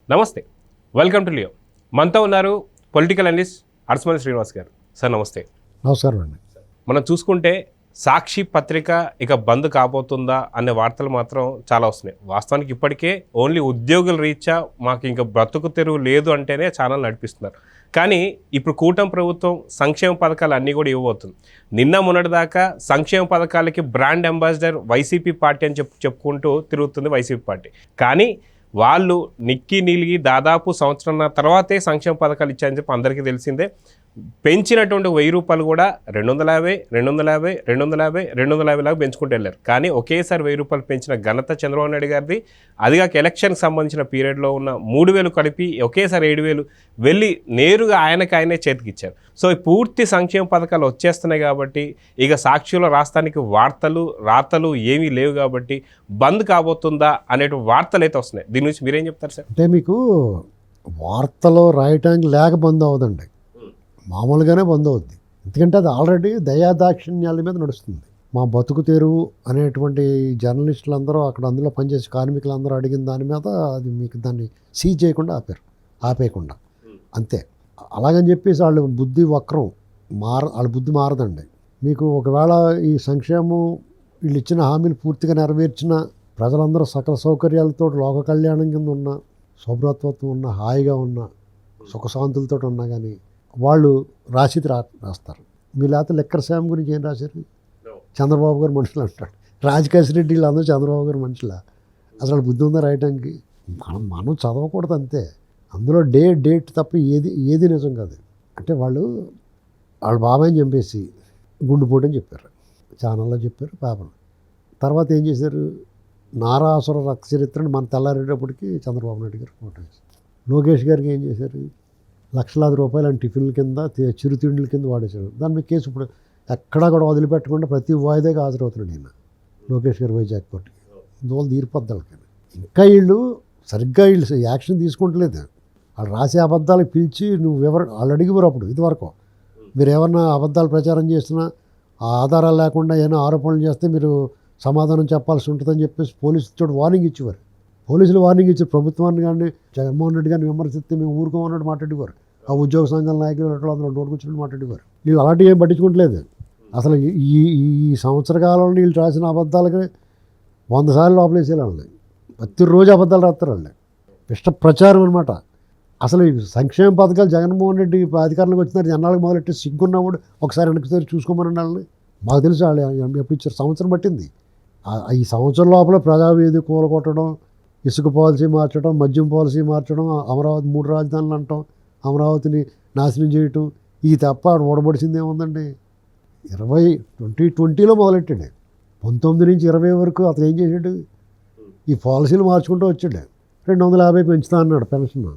నమస్తే, welcome to Leo. మనతో ఉన్నారు పొలిటికల్ అనలిస్ట్ అరసమల్లి శ్రీనివాస్ గారు. సార్ నమస్తే. నమస్కారం అండి. మనం చూసుకుంటే సాక్షి పత్రిక ఇక బంద్ కాబోతుందా అనే వార్తలు మాత్రం చాలా వస్తున్నాయి. వాస్తవానికి ఇప్పటికే ఓన్లీ ఉద్యోగుల రీత్యా మాకు ఇంకా బ్రతుకు తెరువు లేదు అంటేనే ఛానల్ నడిపిస్తున్నారు. కానీ ఇప్పుడు కూటమి ప్రభుత్వం సంక్షేమ పథకాలు అన్నీ కూడా ఇవ్వబోతుంది. నిన్న మొన్నటిదాకా సంక్షేమ పథకాలకి బ్రాండ్ అంబాసిడర్ వైసీపీ పార్టీ అని చెప్పుకుంటూ తిరుగుతుంది వైసీపీ పార్టీ. కానీ వాళ్ళు నిక్కి నిలిగి దాదాపు సంవత్సరం తర్వాతే సంక్షేమ పథకాలు ఇచ్చారని చెప్పి అందరికీ తెలిసిందే. పెంచినటువంటి 1000 రూపాయలు కూడా 250, 250, 250, 250 లాగా పెంచుకుంటూ వెళ్ళారు. కానీ ఒకేసారి 1000 రూపాయలు పెంచిన ఘనత చంద్రబాబు నాయుడు గారిది. అదిగాక ఎలక్షన్కి సంబంధించిన పీరియడ్లో ఉన్న 3000 కలిపి ఒకేసారి 7000 వెళ్ళి నేరుగా ఆయనే చేతికిచ్చారు. సో ఈ పూర్తి సంక్షేమ పథకాలు వచ్చేస్తున్నాయి కాబట్టి ఇక సాక్షిలో రాష్ట్రానికి రాతలు ఏమీ లేవు కాబట్టి బంద్ కాబోతుందా అనే వార్తలు అయితే వస్తున్నాయి. దీని నుంచి మీరేం చెప్తారు సార్? అంటే మీకు వార్తలో రాయటానికి లేక బంద్ అవ్వదండి, మామూలుగానే బంద్ అవుద్ది. ఎందుకంటే అది ఆల్రెడీ దయాదాక్షిణ్యాల మీద నడుస్తుంది. మా బతుకు తెరువు అనేటువంటి జర్నలిస్టులందరూ అక్కడ అందులో పనిచేసే కార్మికులందరూ అడిగిన దాని మీద అది మీకు దాన్ని సీజ్ చేయకుండా ఆపేయకుండా అంతే. అలాగని చెప్పేసి వాళ్ళ బుద్ధి వక్రం వాళ్ళ బుద్ధి మారదండి. మీకు ఒకవేళ ఈ సంక్షేమం వీళ్ళు ఇచ్చిన హామీలు పూర్తిగా నెరవేర్చిన ప్రజలందరూ సకల సౌకర్యాలతో లోక కళ్యాణం కింద ఉన్న శుభ్రత్వం ఉన్న హాయిగా ఉన్న సుఖశాంతులతో ఉన్నా కానీ వాళ్ళు రాసిది రాస్తారు. మీ లేకపోతే లెక్కర శ్యామ్ గురించి ఏం రాశారు? చంద్రబాబు గారు మనుషులు అంటాడు. రాజకేశ్ రెడ్డి వీళ్ళందరూ చంద్రబాబు గారు మనుషులా? అసలు బుద్ధి ఉందా రాయటానికి? మనం చదవకూడదు అంతే. అందులో డేట్ తప్ప ఏది నిజం కాదు. అంటే వాళ్ళ బాబాయిని చంపేసి గుండెపోటు అని చెప్పారు, ఛానల్లో చెప్పారు, పేపర్లు. తర్వాత ఏం చేశారు? నారాసుర రక్త చరిత్రను మన తెల్లారేటప్పటికి చంద్రబాబు నాయుడు గారు ఫోటో వేశారు. లోకేష్ గారికి ఏం చేశారు? లక్షలాది రూపాయలు అని టిఫిన్ల కింద చిరుతిండ్ల కింద వాడేశాడు. దాని మీద కేసు ఇప్పుడు ఎక్కడా కూడా వదిలిపెట్టకుండా ప్రతి వాయిదాగా హాజరవుతున్నాడు ఈయన లోకేష్ గారు వైజాగ్ కోర్టుకి. ఇందువల్ల తీర్పద్దాలకి ఇంకా వీళ్ళు సరిగ్గా యాక్షన్ తీసుకుంటలేదు. వాళ్ళు రాసే అబద్ధాలకు పిలిచి వాళ్ళు అడిగిపోరు. అప్పుడు ఇదివరకు మీరు ఏమన్నా అబద్ధాలు ప్రచారం చేసినా ఆ ఆధారాలు లేకుండా ఏమైనా ఆరోపణలు చేస్తే మీరు సమాధానం చెప్పాల్సి ఉంటుందని చెప్పేసి పోలీసులతో వార్నింగ్ ఇచ్చేవారు. పోలీసులు వార్నింగ్ ఇచ్చారు ప్రభుత్వాన్ని. కానీ జగన్మోహన్ రెడ్డి గారిని విమర్శిస్తే మేము ఊరుకోమన్నట్టు మాట్లాడేవారు. ఆ ఉద్యోగ సంఘాల నాయకులు అందరూ నోటుకొచ్చినట్టు మాట్లాడేవారు. వీళ్ళు అలాంటివి ఏం పట్టించుకోవట్లేదు. అసలు ఈ సంవత్సర కాలంలో వీళ్ళు రాసిన అబద్ధాలకి 100 సార్లు లోపలేసేలా ఉన్నాయి. ప్రతిరోజు అబద్ధాలు రాస్తారు వాళ్ళు. ఇష్ట ప్రచారం అనమాట. అసలు ఈ సంక్షేమ పథకాలు జగన్మోహన్ రెడ్డి అధికారంలోకి వచ్చినారు. జనాలకు మొదలెట్టి సిగ్గున్నవాడు ఒకసారి వెనక్కి చూసుకోమని వాళ్ళని. మాకు తెలుసు వాళ్ళు ఎప్పుడు ఇచ్చారు. సంవత్సరం పట్టింది. ఈ సంవత్సరం లోపల ప్రజావేది కూలగొట్టడం, ఇసుక పాలసీ మార్చడం, మద్యం పాలసీ మార్చడం, అమరావతి 3 రాజధానులు అంటాం, అమరావతిని నాశనం చేయటం, ఈ తప్ప ఓడబడిసింది ఏముందండి? 2020లో మొదలెట్టాడు. 19 నుంచి 20 వరకు అతను ఏం చేశాడు? ఈ పాలసీలు మార్చుకుంటూ వచ్చాడు. 250 పెంచుతా అన్నాడు పెన్షన్.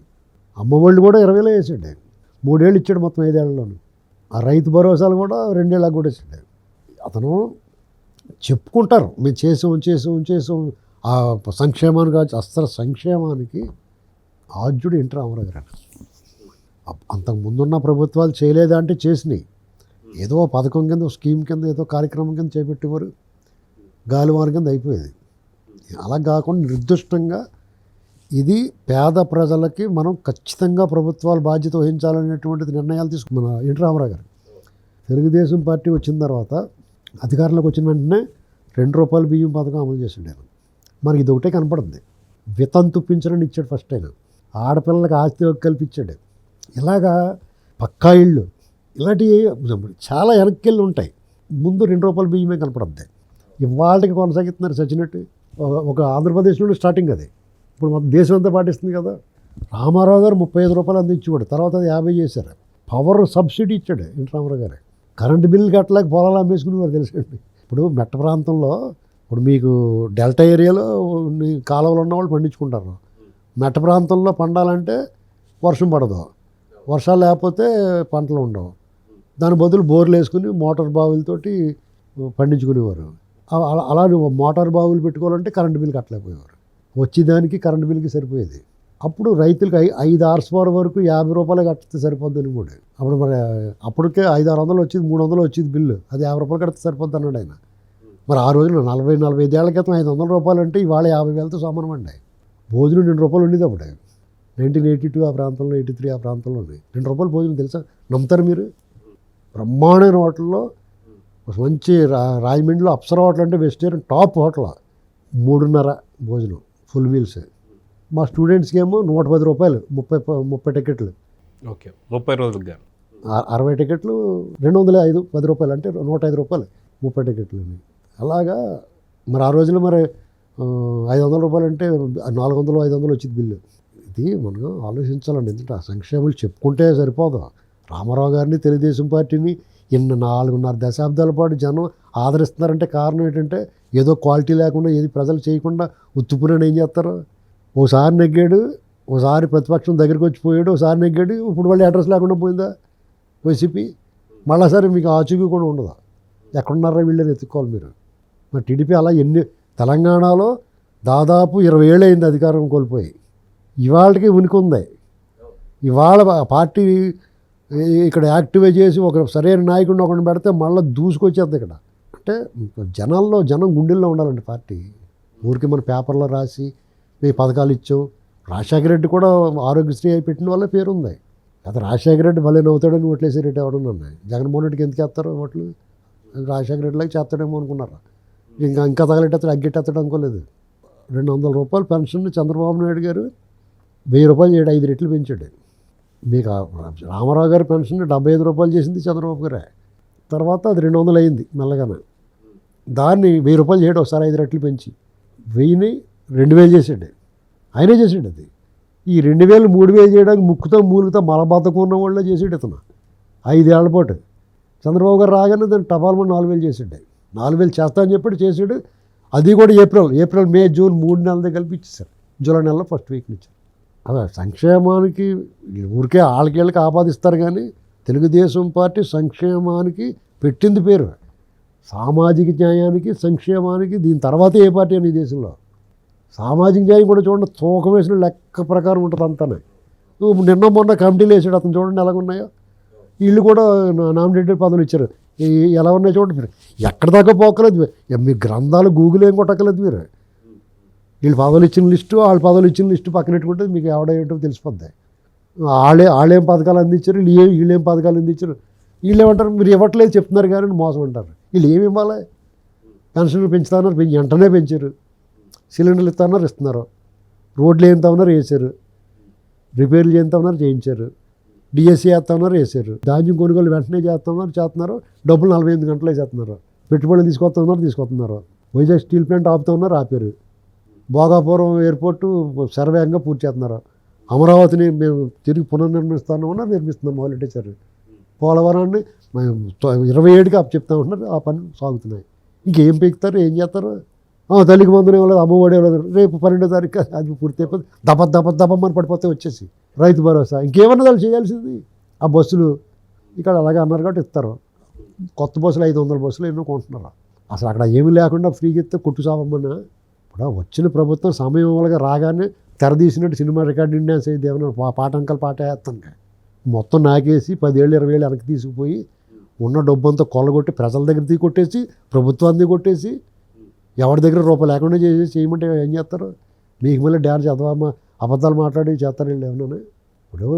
అమ్మఒళ్ళు కూడా 20లో వేసాడు. 3 ఏళ్ళు ఇచ్చాడు మొత్తం 5 ఏళ్లలోనూ. ఆ రైతు భరోసాలు కూడా 2 ఏళ్ళకి కూడా ఇచ్చాడు. అతను చెప్పుకుంటారు మేము చేసాం. ఆ సంక్షేమానికి అస్సలు సంక్షేమానికి ఆద్యుడు ఎన్టీ రామారావు గారు. అంతకుముందున్న ప్రభుత్వాలు చేయలేదా అంటే చేసినాయి. ఏదో పథకం కింద, స్కీమ్ కింద, ఏదో కార్యక్రమం కింద చేపట్టేవారు. గాలివాన కింద అయిపోయేది. అలా కాకుండా నిర్దిష్టంగా ఇది పేద ప్రజలకి మనం ఖచ్చితంగా ప్రభుత్వాలు బాధ్యత వహించాలనేటువంటిది నిర్ణయాలు తీసుకున్న ఎన్టీ రామారావు గారు. తెలుగుదేశం పార్టీ వచ్చిన తర్వాత అధికారంలోకి వచ్చిన వెంటనే 2 రూపాయల బియ్యం పథకం అమలు చేసిండే. మనకి ఇది ఒకటే కనపడుతుంది. వితంతు పింఛను ఇచ్చాడు ఫస్ట్. అయినా ఆడపిల్లలకి ఆస్తి కల్పించాడు. ఇలాగా పక్కా ఇళ్ళు ఇలాంటివి చాలా వెనక్కి ఉంటాయి. ముందు 2 రూపాయల బియ్యమే కనపడుద్ది. ఇవాళకి కొనసాగిస్తున్నారు చచ్చినట్టు. ఒక ఆంధ్రప్రదేశ్లో స్టార్టింగ్ అది. ఇప్పుడు మొత్తం దేశం అంతా పాటిస్తుంది కదా. రామారావు గారు 35 రూపాయలు అందించేవాడు. తర్వాత అది 50 చేశారు. పవర్ సబ్సిడీ ఇచ్చాడు ఎన్టీ రామారావు గారు. కరెంటు బిల్లు కట్టలేక పొలాలు అమ్మేసుకునేవారు తెలుసండి. ఇప్పుడు మెట్ట ప్రాంతంలో ఇప్పుడు మీకు డెల్టా ఏరియాలో కాలువలు ఉన్న వాళ్ళు పండించుకుంటారు. మెట్ట ప్రాంతంలో పండాలంటే వర్షం పడదు, వర్షాలు లేకపోతే పంటలు ఉండవు. దాని బదులు బోర్లు వేసుకుని మోటార్ బావులతోటి పండించుకునేవారు. అలా మోటార్ బావులు పెట్టుకోవాలంటే కరెంటు బిల్లు కట్టలేకపోయేవారు. వచ్చేదానికి కరెంటు బిల్లుకి సరిపోయేది. అప్పుడు రైతులకి 5 హార్స్-పవర్ వరకు 50 రూపాయలు కడితే సరిపోద్దని కూడా. అప్పుడు మరి అప్పటికే 500-600 వచ్చేది, 300 వచ్చేది బిల్లు. అది 50 రూపాయలు కడితే సరిపోద్ది అన్నాడు ఆయన. మరి ఆ రోజుల్లో 40-45 ఏళ్ల క్రితం 500 రూపాయలు అంటే ఇవాళ 50,000తో సమానం అండి. భోజనం 2 రూపాయలు ఉండేది అప్పుడు. 1982 ఆ ప్రాంతంలో, 83 ఆ ప్రాంతంలో ఉన్నాయి. ₹2 భోజనం తెలుసా? నమ్ముతారు మీరు? బ్రహ్మాండమైన హోటల్లో మంచి రాజమండ్రిలో అప్సరా హోటల్ అంటే వెజిటేరియన్ టాప్ హోటల్. 3:30 భోజనం ఫుల్ మీల్స్. మా స్టూడెంట్స్కి ఏమో ₹110, 30 టికెట్లు. ఓకే, 30 రోజులకు గాను 60 టికెట్లు ₹205, ₹10 అంటే ₹105, 30 టికెట్లు. అలాగా మరి ఆ రోజుల్లో మరి ₹500 అంటే 400, 500 వచ్చింది బిల్లు. ఇది మనం ఆలోచించాలండి. ఎందుకంటే ఆ సంక్షేమాలు చెప్పుకుంటే సరిపోదు. రామారావు గారిని, తెలుగుదేశం పార్టీని 4.5 దశాబ్దాల పాటు జనం ఆదరిస్తున్నారంటే కారణం ఏంటంటే ఏదో క్వాలిటీ లేకుండా, ఏది ప్రజలు చేయకుండా ఉత్తుపునని ఏం చేస్తారు? ఓసారి నెగ్గాడు, ఓసారి ప్రతిపక్షం దగ్గరికి వచ్చిపోయాడు, ఓసారి నెగ్గాడు, ఇప్పుడు మళ్ళీ అడ్రస్ లేకుండా పోయిందా వైసీపీ? మళ్ళీ సరే మీకు ఆచూకీ కూడా ఉండదు. ఎక్కడున్నారా వీళ్ళని ఎత్తుక్కోవాలి మీరు. మరి టీడీపీ అలా తెలంగాణలో దాదాపు 20 ఏళ్ళు అయింది అధికారం కోల్పోయి. ఇవాళకి ఉనికి ఉంది. ఇవాళ పార్టీ ఇక్కడ యాక్టివేట్ చేసి ఒక సరైన నాయకుడిని ఒకరిని పెడితే మళ్ళీ దూసుకొచ్చేది ఇక్కడ. అంటే జనం గుండెల్లో ఉండాలండి పార్టీ. ఊరికి మన పేపర్లో రాసి మీ పథకాలు ఇచ్చావు. రాజశేఖర రెడ్డి కూడా ఆరోగ్యశ్రీ అయి పెట్టిన వల్ల పేరుంది. అయితే రాజశేఖర రెడ్డి భలే నవ్వుతాడని ఓట్లేసే రెడ్డి ఎవడన్నా ఉన్నాయి. జగన్మోహన్ రెడ్డికి ఎందుకు వేస్తారు ఓట్లు? రాజశేఖర రెడ్డిలాగా చేస్తాడేమో అనుకున్నారా? ఇంకా తగలెట్టేస్తాడు, అగ్గెట్టేస్తాడు అనుకోలేదు. ₹200 పెన్షన్ చంద్రబాబు నాయుడు గారు ₹1000 చేయడు, 5 రెట్లు పెంచాడు. మీకు రామారావు గారి పెన్షన్ ₹75 చేసింది చంద్రబాబు గారే. తర్వాత అది 200 అయింది మెల్లగానే. దాన్ని ₹1000 చేయడు, ఒకసారి 5 రెట్లు పెంచి 1000ని 2000 చేసాడు. ఆయనే చేసాడు అది. ఈ 2000 3000 చేయడానికి ముక్కుతో మూలుగుతో మలబద్ధకం ఉన్న వాళ్ళే చేసాడు ఇతను 5 ఏళ్ల పాటు. చంద్రబాబు గారు రాగానే దాన్ని టపాల్మని 4000 చేసాడు. 4000 చేస్తా అని చెప్పాడు, చేసాడు. అది కూడా ఏప్రిల్ మే జూన్ 3 నెలలతో కలిపి ఇచ్చేసారు. జూలై నెలలో ఫస్ట్ వీక్ నుంచి. అదే సంక్షేమానికి ఊరికే వాళ్ళకి ఆపాదిస్తారు కానీ తెలుగుదేశం పార్టీ సంక్షేమానికి పెట్టింది పేరు. సామాజిక న్యాయానికి, సంక్షేమానికి దీని తర్వాత ఏ పార్టీ అని ఈ దేశంలో. సామాజిక న్యాయం కూడా చూడండి, తూకం వేసిన లెక్క ప్రకారం ఉంటుంది అంతానే. నిన్న మొన్న కమిటీలు వేసాడు అతను, చూడండి ఎలాగున్నాయో. వీళ్ళు కూడా నామినేటెడ్ పదవులు ఇచ్చారు. ఎలా ఉన్నాయి చూడండి మీరు. ఎక్కడ దాకా పోకలేదు మీ గ్రంథాలు, గూగుల్ ఏం కొట్టక్కలేదు మీరు. వీళ్ళు పదవులు ఇచ్చిన లిస్టు, వాళ్ళు పదవులు ఇచ్చిన లిస్టు పక్కనెట్టుకుంటే మీకు ఎవడేంటో తెలిసిపోద్ది. వాళ్ళేం పథకాలు అందించారు, వీళ్ళేం పథకాలు అందించారు. వీళ్ళు ఏమంటారు, మీరు ఇవ్వట్లేదు చెప్తున్నారు కానీ మోసం అంటారు. వీళ్ళు ఏమి ఇవ్వాలి? పెన్షన్లు పెంచుతున్నారు, వెంటనే పెంచారు. సిలిండర్లు ఇస్తున్నారు, ఇస్తున్నారు. రోడ్లు ఏంత ఉన్నారు వేసారు, రిపేర్లు చేస్తా ఉన్నారు చేయించారు, డిఎస్సీ వేస్తా ఉన్నారు వేసారు, ధాన్యం కొనుగోలు వెంటనే చేస్తున్నారు. డబ్బులు 48 గంటలే చేస్తున్నారు. పెట్టుబడులు తీసుకొస్తున్నారు. వైజాగ్ స్టీల్ ప్లాంట్ ఆపుతా ఉన్నారు, ఆపారు. భోగాపురం ఎయిర్పోర్టు శరవేగంగా పూర్తి చేస్తున్నారు. అమరావతిని మేము తిరిగి నిర్మిస్తున్నాం మొదలెట్టేశారు. పోలవరాన్ని 27కి చెప్తా ఉంటున్నారు, ఆ పని సాగుతున్నాయి. ఇంకేం పీకుతారు, ఏం చేస్తారు? తల్లికి మందునే ఇవ్వలేదు, అమ్మఒడి ఇవ్వలేదు. రేపు 12వ తారీఖు అది పూర్తి అయిపోతుంది. దప్పమని పడిపోతే వచ్చేసి రైతు భరోసా ఇంకేమన్నా వాళ్ళు చేయాల్సింది. ఆ బస్సులు ఇక్కడ అలాగే అన్నారు కాబట్టి ఇస్తారు. కొత్త బస్సులు 500 బస్సులు ఎన్నో కొంటున్నారు. అసలు అక్కడ ఏమీ లేకుండా ఫ్రీగా ఇస్తే కొట్టు సావమ్మన్నా. ఇప్పుడు వచ్చిన ప్రభుత్వం సమయం వల్ల రాగానే తెరదీసినట్టు సినిమా రికార్డింగ్ డ్యాన్స్ అయితే ఏమన్నా పాటంకలు పాట వేస్తాను మొత్తం నాకేసి 10 ఏళ్ళు 20 ఏళ్ళు వెనక్కి తీసుకుపోయి ఉన్న డబ్బంతా కొల్లగొట్టి ప్రజల దగ్గర కొట్టేసి ప్రభుత్వాన్ని కొట్టేసి ఎవరి దగ్గర రూపాయి లేకుండా చేయమంటే ఏం చేస్తారు? మీకు మళ్ళీ డ్యాన్స్ చదవమ్మా అబద్ధాలు మాట్లాడి చేస్తారు వీళ్ళు ఏమన్నా. ఇప్పుడు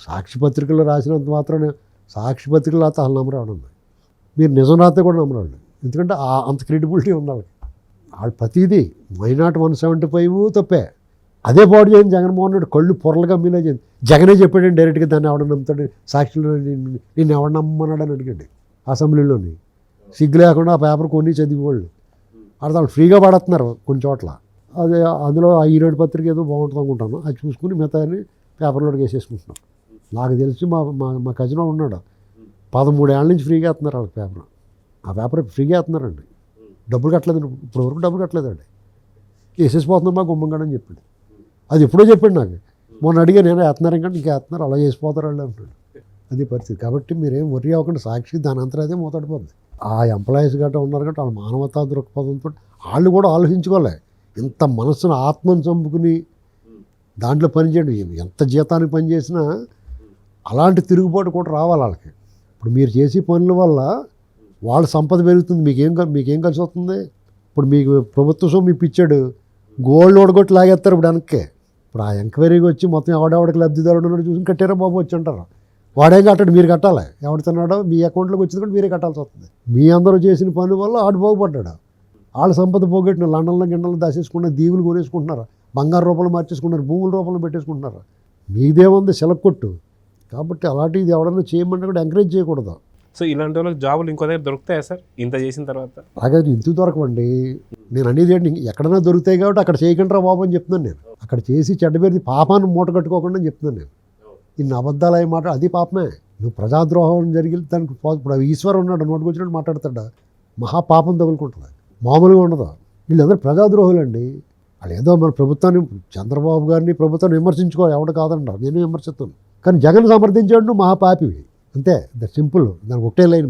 సాక్షి పత్రికల్లో రాసినంత మాత్రమే సాక్షి పత్రికలు రాస్తే వాళ్ళు నమ్మరాడు. మీరు నిజం రాస్తే కూడా నమ్మరాడు. ఎందుకంటే అంత క్రెడిబిలిటీ ఉండాలి. వాళ్ళు ప్రతిదీ మైనాట్ 175 తప్పే. అదే పాటు చేయండి జగన్మోహన్ రెడ్డి కళ్ళు పొరలుగా మీలో చేయండి. జగనే చెప్పాడండి డైరెక్ట్గా, దాన్ని ఎవడ నమ్ముతాడు? సాక్షిలో నేను ఎవడ నమ్మన్నాడని అడిగాడు అసెంబ్లీలోని. సిగ్గు లేకుండా ఆ పేపర్ కొన్ని చదివేవాళ్ళు వాళ్ళు ఫ్రీగా పడుతున్నారు కొన్ని చోట్ల. అదే అందులో ఆ ఈనాడు పత్రిక ఏదో బాగుంటుంది అనుకుంటాను, అది చూసుకుని మిగతాని పేపర్లోకి వేసేసుకుంటున్నాం. నాకు తెలిసి మా కజిన్ ఉన్నాడు, 13 ఏళ్ళ నుంచి ఫ్రీగా వేస్తున్నారు వాళ్ళకి పేపర్. ఆ పేపర్ ఫ్రీగా వేస్తున్నారండి, డబ్బులు కట్టలేదు. ఇప్పుడు వరకు డబ్బులు కట్టలేదండి, వేసేసిపోతున్నాం మా గుమ్మంగాడని చెప్పాడు. అది ఎప్పుడో చెప్పాడు నాకు. మొన్న అడిగా నేను వేస్తున్నారు ఇంకా వేస్తున్నారు, అలా చేసిపోతారు వాళ్ళు అంటున్నాడు. అది పరిస్థితి. కాబట్టి మీరేం వర్రీ అవ్వకుండా సాక్షి దాని అంతా అదే మూతడిపోతుంది. ఆ ఎంప్లాయీస్ గట్రా ఉన్నారు కాబట్టి వాళ్ళ మానవతా దృక్పథంతో వాళ్ళు కూడా ఆలోచించుకోలే. ఇంత మనసును ఆత్మను చంపుకుని దాంట్లో పనిచేయండి. ఎంత జీతానికి పనిచేసినా అలాంటి తిరుగుబాటు కూడా రావాలి వాళ్ళకి. ఇప్పుడు మీరు చేసే పనుల వల్ల వాళ్ళ సంపద పెరుగుతుంది. మీకేం కలిసి వస్తుంది? ఇప్పుడు మీకు ప్రభుత్వ సొమ్ము ఇప్పించాడు, గోల్డ్ ఓడగొట్టి లాగేస్తారు ఇప్పుడు వెనక్కి. ఇప్పుడు ఆ ఎంక్వైరీకి వచ్చి మొత్తం ఎవడెవడికి లబ్ధిదారుడు ఉన్నాడు చూసి కట్టారా బాబు వచ్చి అంటారు. వాడేం కట్టాడు, మీరు కట్టాలి. ఎవడు తిన్నాడో మీ అకౌంట్లోకి వచ్చింది కూడా మీరే కట్టాల్సి వస్తుంది. మీ అందరూ చేసిన పని వల్ల ఆడు బాగుపడ్డాడు. వాళ్ళ సంపద పోగొట్టిన లండన్లో గిండలు దాచేసుకున్న దీవులు కొనేసుకుంటున్నారు, బంగారు రూపాయలు మార్చేసుకుంటున్నారు, భూముల రూపాయలు పెట్టేసుకుంటున్నారు. మీదేముంది శిలకొట్టు. కాబట్టి అలాంటి ఇది ఎవడన్నా చేయమంటే కూడా ఎంకరేజ్ చేయకూడదు. సో ఇలాంటి వాళ్ళకి జాబులు ఇంకో దగ్గర దొరుకుతాయా సార్ ఇంత చేసిన తర్వాత? అలాగే ఇంత దొరకవండి. నేను అనేది ఏంటి, ఎక్కడైనా దొరుకుతాయి కాబట్టి అక్కడ చేయకుండా బాబు అని చెప్తున్నాను నేను. అక్కడ చేసి చెడ్డబేరి పాపాన్ని మూట కట్టుకోకుండా అని చెప్తున్నాను నేను. ఇన్ని అబద్ధాలు అయ్యి మాట అది పాపమే. నువ్వు ప్రజాద్రోహం జరిగి దానికి ఇప్పుడు ఈశ్వరు ఉన్నాడు, నోటికి వచ్చినట్టు మాట్లాడతాడు, మహాపాపం తగులుకుంటుంది, మామూలుగా ఉండదు. వీళ్ళందరూ ప్రజాద్రోహులండి. వాళ్ళు ఏదో మన ప్రభుత్వాన్ని, చంద్రబాబు గారిని ప్రభుత్వాన్ని విమర్శించుకో, ఎవడు కాదంటారు, నేను విమర్శిస్తాను. కానీ జగన్ సమర్థించాడు నువ్వు మహాపాపివి, అంతే. The simple. దానికి ఒకటే లైన్,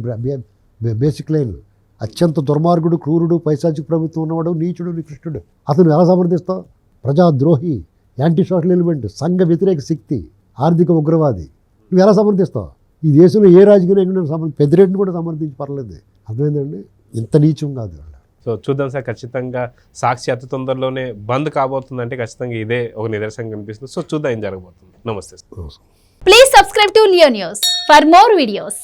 బేసిక్ లైన్. అత్యంత దుర్మార్గుడు, క్రూరుడు, పైశాచిక ప్రభుత్వం ఉన్నవాడు, నీచుడు, నికృష్టుడు. అతను ఎలా సమర్థిస్తావు? ప్రజాద్రోహి, యాంటీ సోషల్ ఎలిమెంట్, సంఘ వ్యతిరేక శక్తి, ఆర్థిక ఉగ్రవాది. నువ్వు ఎలా సమర్థిస్తావు? ఈ దేశంలో ఏ రాజకీయ నాయకుడిని పెద్దిరెడ్డిని కూడా సమర్థించి పర్లేదు. అర్థమైందండి? ఇంత నీచం కాదు వాళ్ళు. సో చూద్దాం సార్, ఖచ్చితంగా సాక్షి అతి తొందరలోనే బంద్ కాబోతుందంటే ఖచ్చితంగా ఇదే ఒక నిదర్శనం కనిపిస్తుంది. సో చూద్దాం ఏం జరగబోతుంది. నమస్తే sir. Please subscribe to Leo News for more videos.